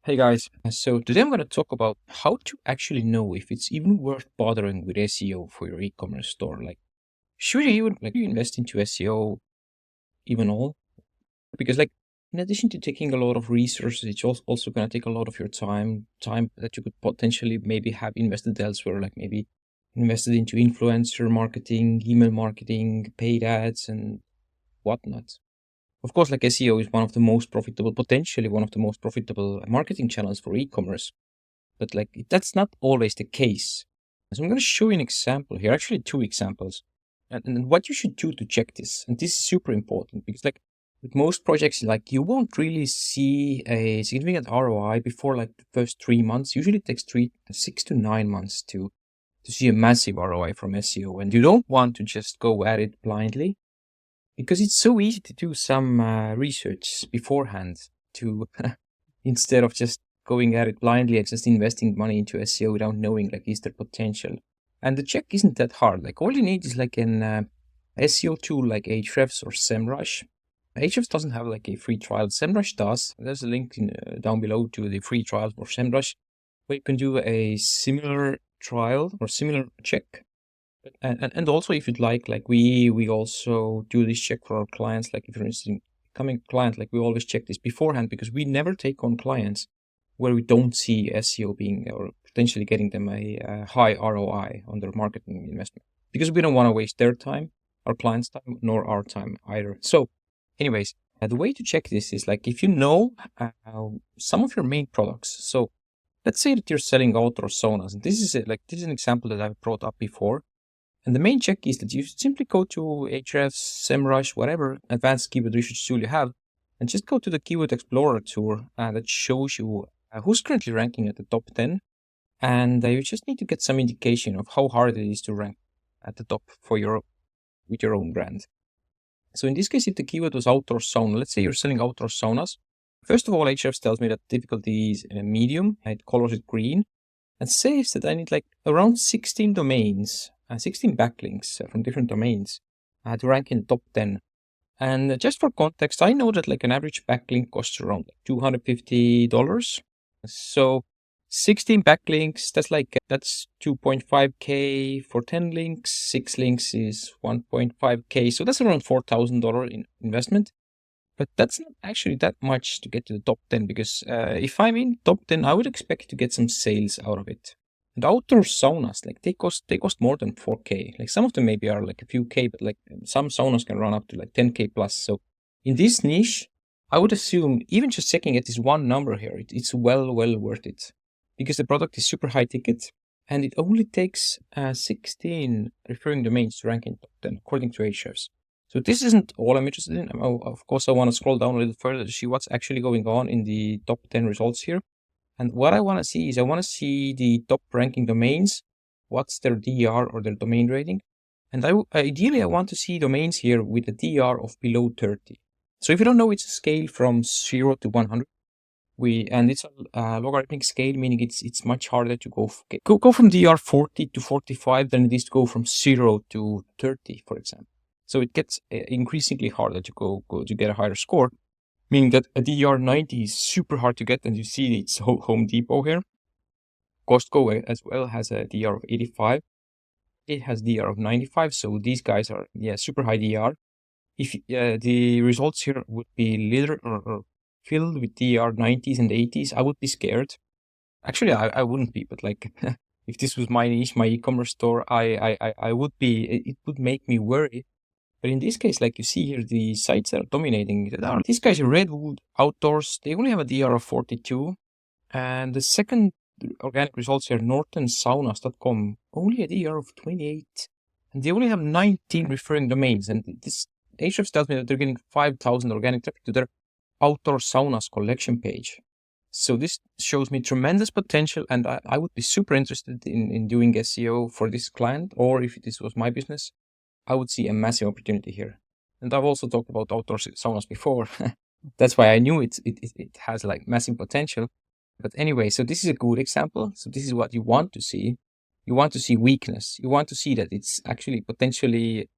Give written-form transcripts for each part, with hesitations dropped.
Hey guys, so today I'm going to talk about how to actually know if it's even worth bothering with SEO for your e-commerce store. Like, should you even invest into SEO even all? Because in addition to taking a lot of resources, it's also going to take a lot of your time that you could potentially maybe have invested elsewhere, like maybe invested into influencer marketing, email marketing, paid ads, and whatnot. Of course, like SEO is potentially one of the most profitable marketing channels for e-commerce. But that's not always the case. So I'm going to show you an example here, actually two examples, and what you should do to check this. And this is super important because with most projects, you won't really see a significant ROI before the first 3 months. Usually it takes 6 to 9 months to see a massive ROI from SEO. And you don't want to just go at it blindly because it's so easy to do some research beforehand to instead of just going at it blindly and just investing money into SEO without knowing is there potential. And the check isn't that hard. All you need is an SEO tool like Ahrefs or SEMrush. Ahrefs doesn't have a free trial. SEMrush does. There's a link down below to the free trial for SEMrush where you can do a similar trial or similar check. And also if you'd like we also do this check for our clients. If you're interested in becoming a client, we always check this beforehand because we never take on clients where we don't see SEO being or potentially getting them a high ROI on their marketing investment, because we don't want to waste their time, our clients' time, nor our time either. So anyways, the way to check this is if you know some of your main products. So let's say that you're selling outdoor saunas, and this is an example that I've brought up before. And the main check is that you simply go to Ahrefs, SEMrush, whatever advanced keyword research tool you have, and just go to the Keyword Explorer tool that shows you who's currently ranking at the top 10. And you just need to get some indication of how hard it is to rank at the top with your own brand. So in this case, if the keyword was outdoor sauna, let's say you're selling outdoor saunas. First of all, Ahrefs tells me that difficulty is medium. It colors it green and says that I need around 16 domains. 16 backlinks from different domains to rank in the top 10. And just for context, I know that an average backlink costs around $250. So 16 backlinks, that's 2.5K for 10 links. 6 links is 1.5K. So that's around $4,000 in investment. But that's not actually that much to get to the top 10, because if I'm in top 10, I would expect to get some sales out of it. And outdoor saunas, they cost more than 4K. Some of them maybe are a few K, but some saunas can run up to 10K plus. So in this niche, I would assume even just checking at this one number here, it's well worth it, because the product is super high ticket and it only takes 16 referring domains to rank in top 10 according to Ahrefs. So this isn't all I'm interested in. Of course, I want to scroll down a little further to see what's actually going on in the top 10 results here. And what I want to see is I want to see the top ranking domains, what's their DR or their domain rating. And ideally, I want to see domains here with a DR of below 30. So if you don't know, it's a scale from 0 to 100. And it's a logarithmic scale, meaning it's much harder to go from DR 40 to 45 than it is to go from 0 to 30, for example. So it gets increasingly harder to go to get a higher score, meaning that a DR 90 is super hard to get. And you see it's Home Depot here. Costco as well has a DR of 85. It has DR of 95. So these guys are, super high DR. If the results here would be littered or filled with DR 90s and 80s, I would be scared. Actually, I wouldn't be, but if this was my niche, my e-commerce store, I would be. It would make me worry. But in this case, you see here, the sites that are dominating, these guys are Redwood Outdoors. They only have a DR of 42. And the second organic results here, northernsaunas.com, only a DR of 28. And they only have 19 referring domains. And this Ahrefs tells me that they're getting 5,000 organic traffic to their outdoor saunas collection page. So this shows me tremendous potential, and I would be super interested in doing SEO for this client, or if this was my business, I would see a massive opportunity here. And I've also talked about outdoor saunas before. That's why I knew it has massive potential. But anyway, so this is a good example. So this is what you want to see. You want to see weakness. You want to see that it's actually potentially,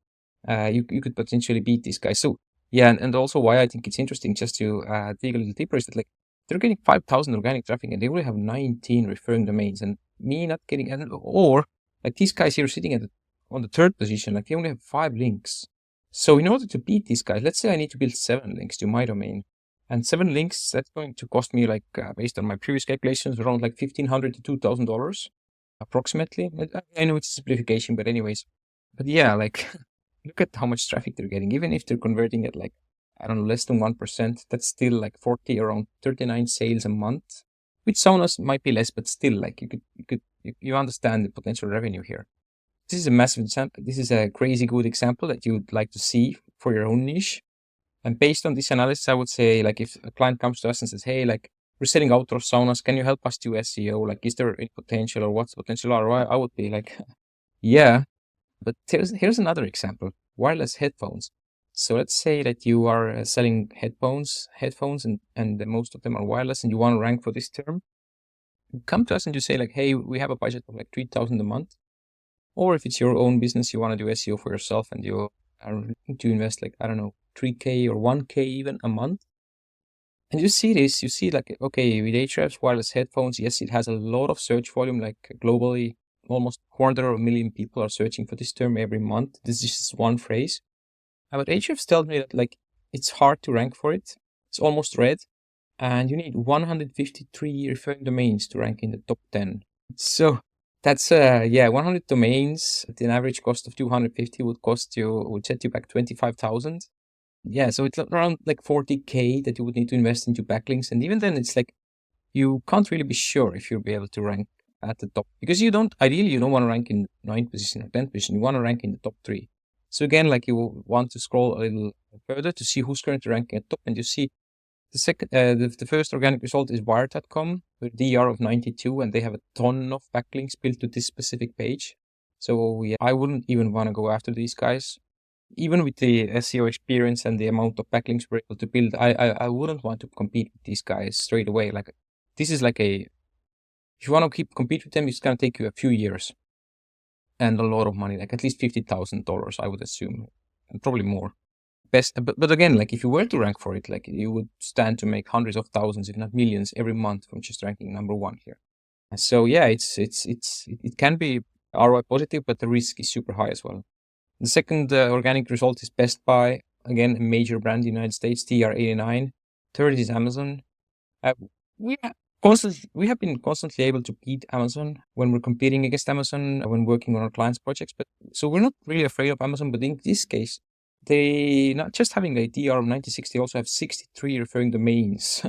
you could potentially beat this guy. So yeah, and also why I think it's interesting just to dig a little deeper is that they're getting 5,000 organic traffic and they only have 19 referring domains, and me not getting, or like these guys here sitting on the third position, like they only have 5 links. So in order to beat these guys, let's say I need to build 7 links to my domain, and 7 links, that's going to cost me like, based on my previous calculations, around like $1,500 to $2,000 approximately. I know it's a simplification, but anyways, but yeah, like look at how much traffic they're getting. Even if they're converting at like, I don't know, less than 1%, that's still like 40, around 39 sales a month, which saunas might be less, but still, like you understand the potential revenue here. This is a massive example. This is a crazy good example that you would like to see for your own niche. And based on this analysis, I would say, like, if a client comes to us and says, hey, like, we're selling outdoor saunas, can you help us do SEO? Like, is there any potential, or what's the potential ROI? I would be like, yeah. But here's another example: wireless headphones. So let's say that you are selling headphones, and most of them are wireless, and you want to rank for this term. You come to us and you say like, hey, we have a budget of like 3,000 a month. Or if it's your own business, you want to do SEO for yourself, and you are looking to invest like, I don't know, 3K or 1K even a month. And you see this, you see like, okay, with Ahrefs wireless headphones, yes, it has a lot of search volume, like globally, almost 250,000 people are searching for this term every month. This is just one phrase. But Ahrefs tells me that like, it's hard to rank for it. It's almost red. And you need 153 referring domains to rank in the top 10. So that's, 100 domains at an average cost of 250 would set you back 25,000. Yeah, so it's around like 40K that you would need to invest into backlinks. And even then, it's like, you can't really be sure if you'll be able to rank at the top, because ideally, you don't want to rank in 9th position or 10th position. You want to rank in the top 3. So again, like, you want to scroll a little further to see who's currently ranking at top, and you see the first organic result is Wired.com with DR of 92, and they have a ton of backlinks built to this specific page. So yeah, I wouldn't even want to go after these guys. Even with the SEO experience and the amount of backlinks we're able to build, I wouldn't want to compete with these guys straight away. Like, this is like if you want to compete with them, it's going to take you a few years and a lot of money, like at least $50,000, I would assume, and probably more. But again, like, if you were to rank for it, like, you would stand to make hundreds of thousands, if not millions, every month from just ranking number 1 here. So yeah, it can be ROI positive, but the risk is super high as well. The second organic result is Best Buy, again a major brand in the United States, TR89. Third is Amazon. We have been constantly able to beat Amazon when we're competing against Amazon when working on our clients' projects. But so we're not really afraid of Amazon. But in this case, they not just having a DR of 96, they also have 63 referring domains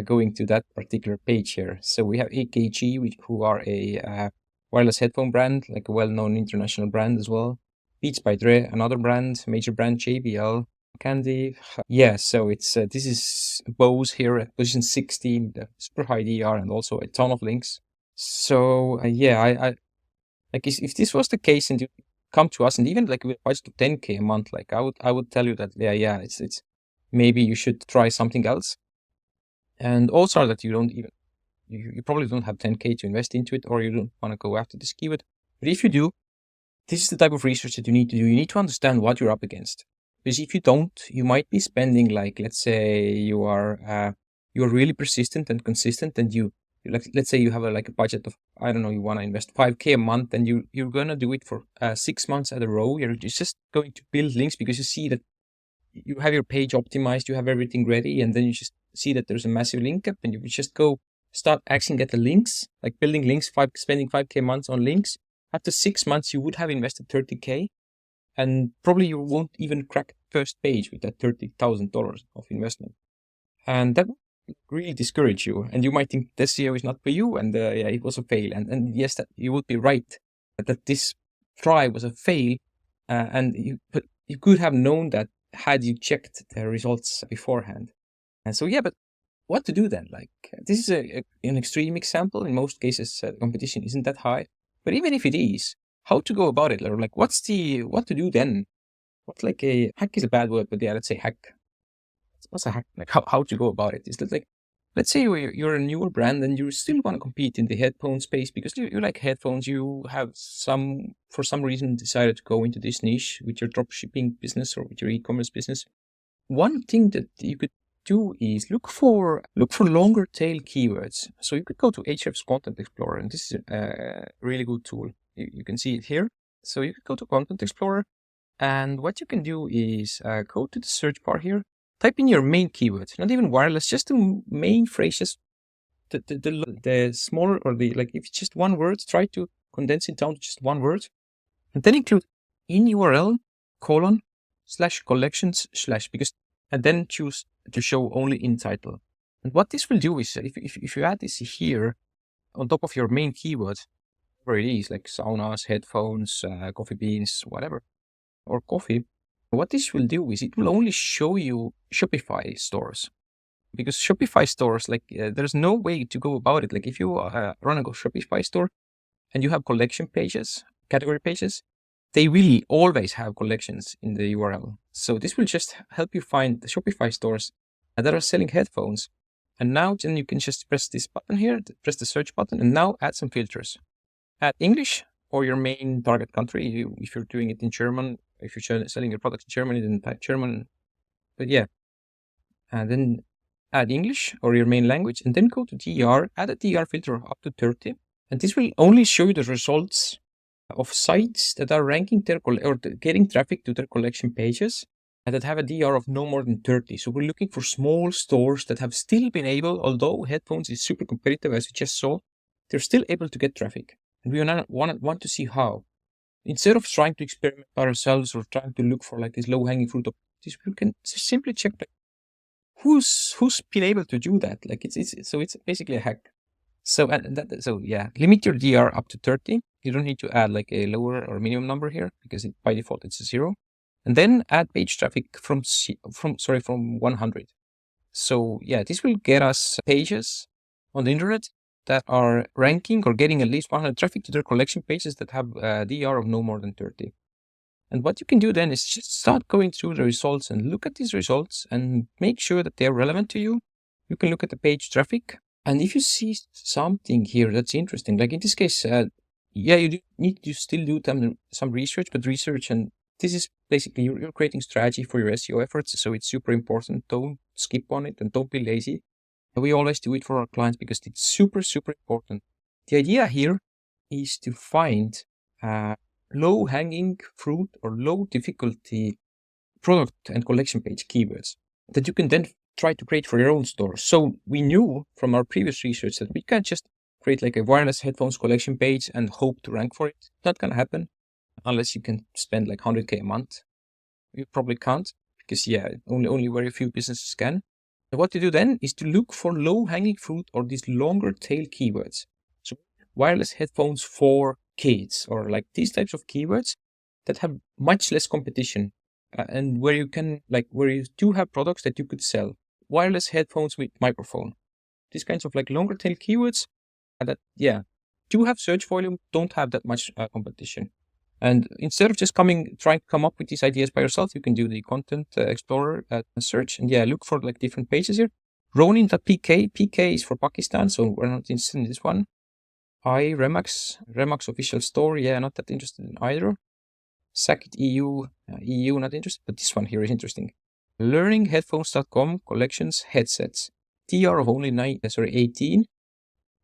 going to that particular page here. So we have AKG, who are a wireless headphone brand, like a well-known international brand as well. Beats by Dre, another brand, major brand, JBL, Candy. Yeah, so it's this is Bose here at position 16, the super high DR, and also a ton of links. So I like, if this was the case and you come to us, and even like with a budget of 10K a month, like, I would tell you that it's maybe you should try something else. And also that you don't even you probably don't have 10K to invest into it, or you don't want to go after this keyword. But if you do, this is the type of research that you need to do. You need to understand what you're up against. Because if you don't, you might be spending, like, let's say you're really persistent and consistent, and let's say you have a budget of, I don't know, you want to invest 5K a month, and you're going to do it for 6 months at a row. You're just going to build links because you see that you have your page optimized, you have everything ready, and then you just see that there's a massive link up, and you just go start acting at the links, like building links, spending 5K months on links. After 6 months, you would have invested 30K, and probably you won't even crack the first page with that $30,000 of investment. And that would really discourage you. And you might think this SEO is not for you, and it was a fail. And yes, that you would be right that this try was a fail. But you could have known that had you checked the results beforehand. And so, but what to do then? Like, this is an extreme example. In most cases, the competition isn't that high. But even if it is, how to go about it? Or like, what to do then? What's like a hack is a bad word, but yeah, let's say hack. What's a hack? Like, how to go about it? Is that like, let's say you're a newer brand and you still want to compete in the headphone space because you like headphones. You have for some reason decided to go into this niche with your dropshipping business or with your e-commerce business. One thing that you could do is look for longer tail keywords. So you could go to Ahrefs Content Explorer, and this is a really good tool. You can see it here. So you could go to Content Explorer, and what you can do is go to the search bar here, type in your main keywords, not even wireless, just the main phrases, the smaller, or the, like, if it's just one word, try to condense it down to just one word, and then include in URL :collections/ because, and then choose to show only in title. And what this will do is, if you add this here on top of your main keyword, where it is, like saunas, headphones, coffee beans, whatever, or coffee, what this will do is it will only show you Shopify stores. Because Shopify stores, like, there's no way to go about it. Like, if you run a Shopify store and you have collection pages, category pages, they really always have collections in the URL. So this will just help you find the Shopify stores that are selling headphones. And now then you can just press this button here, press the search button, and now add some filters. Add English or your main target country. If you're doing it in German, if you're selling your product in Germany, then type German. But yeah, and then add English or your main language, and then go to DR, add a DR filter of up to 30. And this will only show you the results of sites that are ranking their or getting traffic to their collection pages and that have a DR of no more than 30. So we're looking for small stores that have still been able, although headphones is super competitive, as we just saw, they're still able to get traffic. And we want to see how. Instead of trying to experiment by ourselves or trying to look for like this low-hanging fruit of this, we can simply check like who's been able to do that. Like it's basically a hack. So yeah, limit your DR up to 30. You don't need to add like a lower or minimum number here because by default it's a 0. And then add page traffic from 100. So yeah, this will get us pages on the internet that are ranking or getting at least 100 traffic to their collection pages that have a DR of no more than 30. And what you can do then is just start going through the results and look at these results and make sure that they're relevant to you. You can look at the page traffic. And if you see something here that's interesting, like in this case, yeah, you need to still do some research, but research, and this is basically you're creating strategy for your SEO efforts. So it's super important. Don't skip on it and don't be lazy. We always do it for our clients because it's super, super important. The idea here is to find low-hanging fruit or low difficulty product and collection page keywords that you can then try to create for your own store. So we knew from our previous research that we can't just create like a wireless headphones collection page and hope to rank for it. It's not going to happen unless you can spend like 100K a month. You probably can't because yeah, only very few businesses can. And what to do then is to look for low-hanging fruit or these longer tail keywords. So wireless headphones for kids or like these types of keywords that have much less competition and where you do have products that you could sell. Wireless headphones with microphone. These kinds of like longer tail keywords that, yeah, do have search volume, don't have that much competition. And instead of just trying to come up with these ideas by yourself, you can do the Content Explorer search and yeah, look for like different pages here. Ronin.pk, PK is for Pakistan, so we're not interested in this one. Remax official store, yeah, not that interested in either. Sackit EU, not interested, but this one here is interesting. Learningheadphones.com collections headsets. TR of only 18,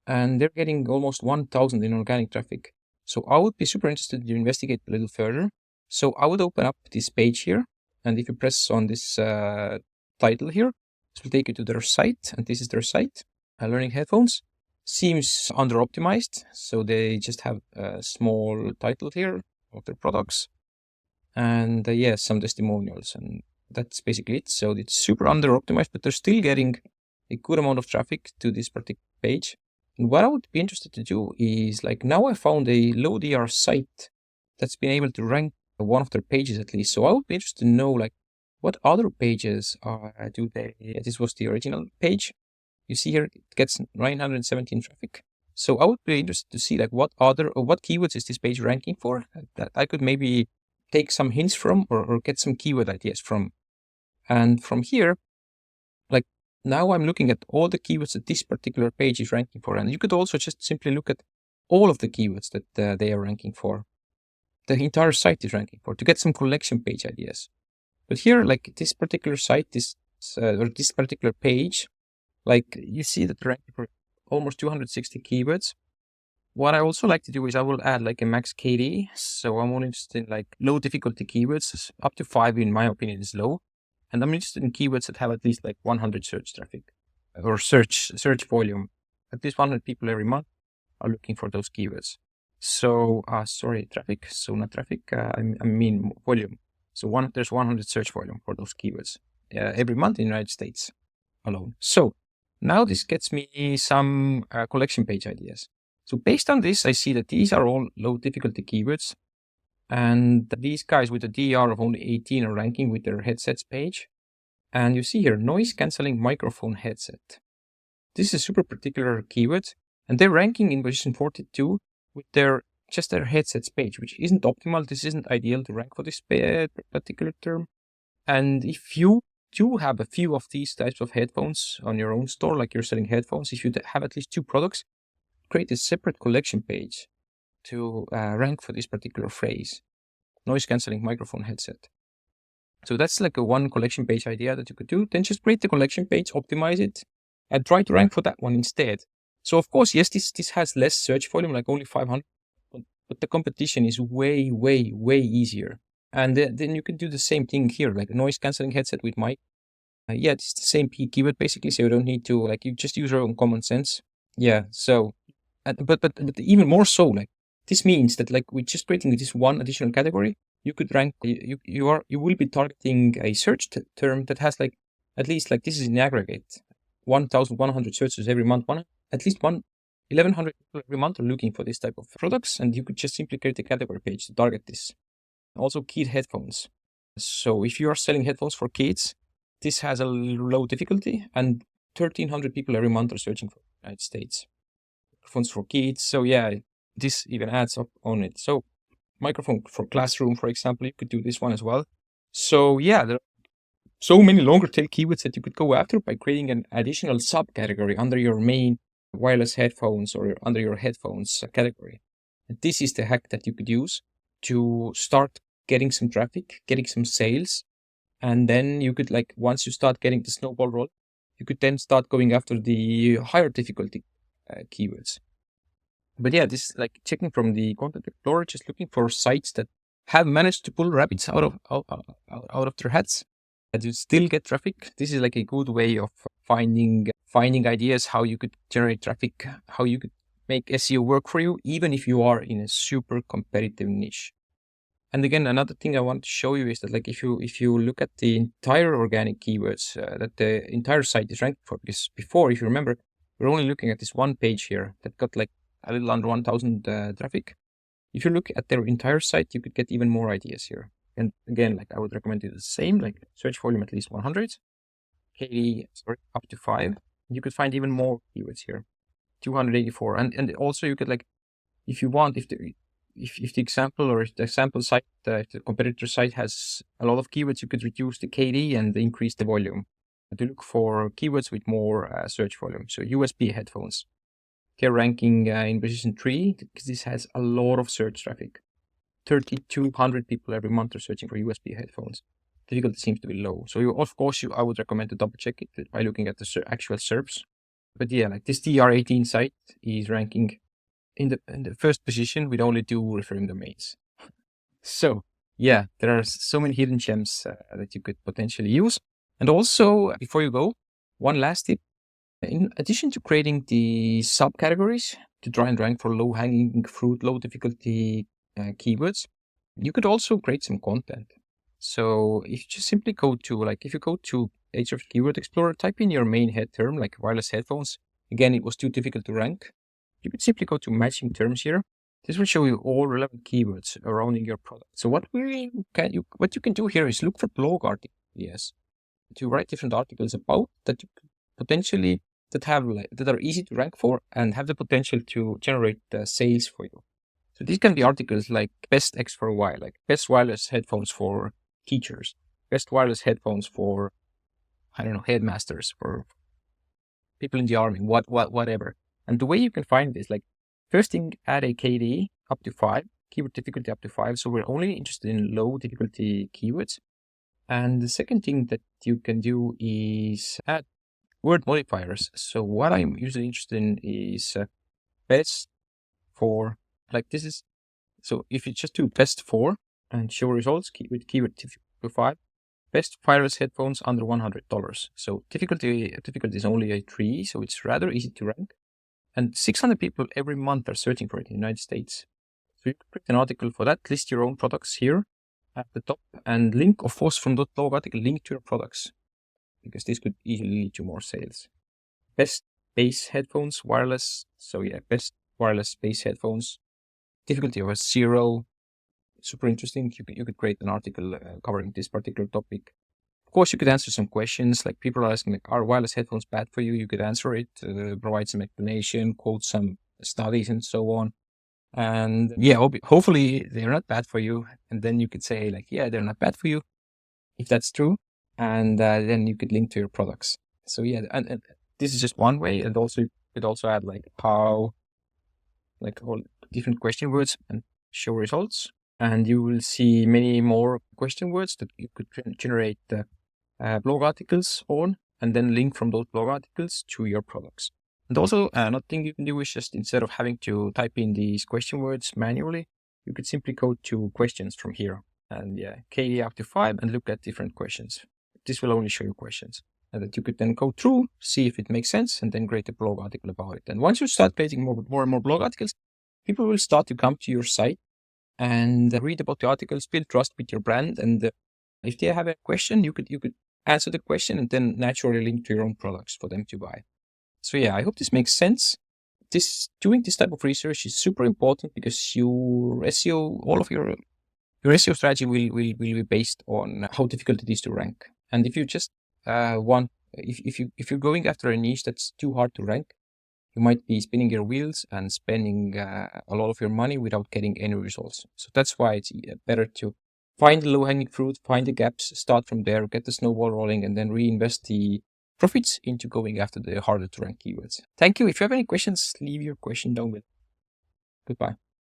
and they're getting almost 1,000 in organic traffic. So I would be super interested to investigate a little further. So I would open up this page here, and if you press on this title here, this will take you to their site, and this is their site. Learning Headphones seems under-optimized, so they just have a small title here of their products, and yes, some testimonials, and that's basically it. So it's super under-optimized, but they're still getting a good amount of traffic to this particular page. And what I would be interested to do is, like, now I found a low DR site that's been able to rank one of their pages at least. So I would be interested to know, like, what other pages do they? This was the original page. You see here, it gets 917 traffic. So I would be interested to see, like, what keywords is this page ranking for that I could maybe take some hints from or get some keyword ideas from. And from here, like, now I'm looking at all the keywords that this particular page is ranking for. And you could also just simply look at all of the keywords that they are ranking for. The entire site is ranking for to get some collection page ideas. But here, like this particular site, this or this particular page, like you see that they're ranking for almost 260 keywords. What I also like to do is I will add like a max KD. So I'm only interested in like low difficulty keywords. Up to 5, in my opinion, is low. And I'm interested in keywords that have at least like 100 search traffic or search volume. At least 100 people every month are looking for those keywords. So, sorry, traffic. So not traffic, I mean volume. So there's 100 search volume for those keywords every month in the United States alone. So now this gets me some collection page ideas. So based on this, I see that these are all low difficulty keywords. And these guys with a DER of only 18 are ranking with their headsets page. And you see here, noise cancelling microphone headset. This is a super particular keyword, and they're ranking in position 42 with their headsets page, which isn't optimal. This isn't ideal to rank for this particular term. And if you do have a few of these types of headphones on your own store, like you're selling headphones, if you have at least 2 products, create a separate collection page to rank for this particular phrase, noise cancelling microphone headset. So that's like a one collection page idea that you could do. Then just create the collection page, optimize it, and try to rank for that one instead. So of course, yes, this has less search volume, like only 500, but the competition is way, way, way easier. And then you can do the same thing here, like a noise cancelling headset with mic. Yeah, it's the same keyword basically, so you don't need to, like, you just use your own common sense. Yeah, so, but even more so, like, this means that, like, with just creating this one additional category, you could rank, you will be targeting a search term that has, like, at least, like, this is in aggregate, 1,100 searches every month. At least 1,100 people every month are looking for this type of products, and you could just simply create a category page to target this. Also, kid headphones. So if you are selling headphones for kids, this has a low difficulty, and 1,300 people every month are searching for the United States. Microphones for kids. So yeah, this even adds up on it. So microphone for classroom, for example, you could do this one as well. So yeah, there are so many longer tail keywords that you could go after by creating an additional subcategory under your main wireless headphones or under your headphones category. And this is the hack that you could use to start getting some traffic, getting some sales. And then you could, like, once you start getting the snowball roll, you could then start going after the higher difficulty keywords. But yeah, this is like checking from the Content Explorer, just looking for sites that have managed to pull rabbits out of their hats and to still get traffic. This is like a good way of finding ideas how you could generate traffic, how you could make SEO work for you, even if you are in a super competitive niche. And again, another thing I want to show you is that, like, if you look at the entire organic keywords that the entire site is ranked for, because before, if you remember, we're only looking at this one page here that got like a little under 1,000 traffic. If you look at their entire site, you could get even more ideas here. And again, like, I would recommend you the same, like search volume at least 100, up to 5. You could find even more keywords here, 284. And also you could, like, if you want, if the example or if the sample site, if the competitor site has a lot of keywords, you could reduce the KD and increase the volume to look for keywords with more search volume. So USB headphones, they're ranking in position 3 because this has a lot of search traffic. 3,200 people every month are searching for USB headphones. Difficulty seems to be low. So of course, I would recommend to double check it by looking at the actual SERPs. But yeah, like this TR18 site is ranking in the first position with only 2 referring domains. So yeah, there are so many hidden gems that you could potentially use. And also, before you go, one last tip. In addition to creating the subcategories to try and rank for low-hanging fruit, low difficulty keywords, you could also create some content. So if you just simply go to, like, if you go to Ahrefs Keyword Explorer, type in your main head term, like wireless headphones. Again, it was too difficult to rank. You could simply go to matching terms here. This will show you all relevant keywords surrounding your product. So what you can do here is look for blog articles to write different articles about that you could potentially that are easy to rank for and have the potential to generate sales for you. So these can be articles like best X for a while, like best wireless headphones for teachers, best wireless headphones for, I don't know, headmasters, for people in the army, whatever. And the way you can find this, like, first thing, add a KD up to 5, keyword difficulty up to 5. So we're only interested in low difficulty keywords. And the second thing that you can do is add word modifiers. So what I'm usually interested in is best for, like this is, so if you just do best for and show results with keyword difficulty 5, best wireless headphones under $100. So difficulty is only a 3, so it's rather easy to rank. And 600 people every month are searching for it in the United States. So you can create an article for that, list your own products here at the top, and link, of course, from that blog article, link to your products, because this could easily lead to more sales. Best bass headphones, wireless. So yeah, best wireless bass headphones. Difficulty of a 0. Super interesting. You could create an article covering this particular topic. Of course, you could answer some questions, like people are asking, like, are wireless headphones bad for you? You could answer it, provide some explanation, quote some studies and so on. And yeah, hopefully they're not bad for you. And then you could say, like, yeah, they're not bad for you, if that's true. And then you could link to your products. So yeah, and this is just one way. And also you could also add like how, like all different question words and show results. And you will see many more question words that you could generate blog articles on, and then link from those blog articles to your products. And also another thing you can do is just, instead of having to type in these question words manually, you could simply go to questions from here and yeah, KD up to 5 and look at different questions. This will only show you questions and that you could then go through, see if it makes sense, and then create a blog article about it. And once you start creating more and more blog articles, people will start to come to your site and read about the articles, build trust with your brand. And if they have a question, you could answer the question and then naturally link to your own products for them to buy. So yeah, I hope this makes sense. Doing this type of research is super important because your SEO, all of your SEO strategy will be based on how difficult it is to rank. And if you just if you're going after a niche that's too hard to rank, you might be spinning your wheels and spending a lot of your money without getting any results. So that's why it's better to find the low-hanging fruit, find the gaps, start from there, get the snowball rolling, and then reinvest the profits into going after the harder to rank keywords. Thank you. If you have any questions, leave your question down below. Goodbye.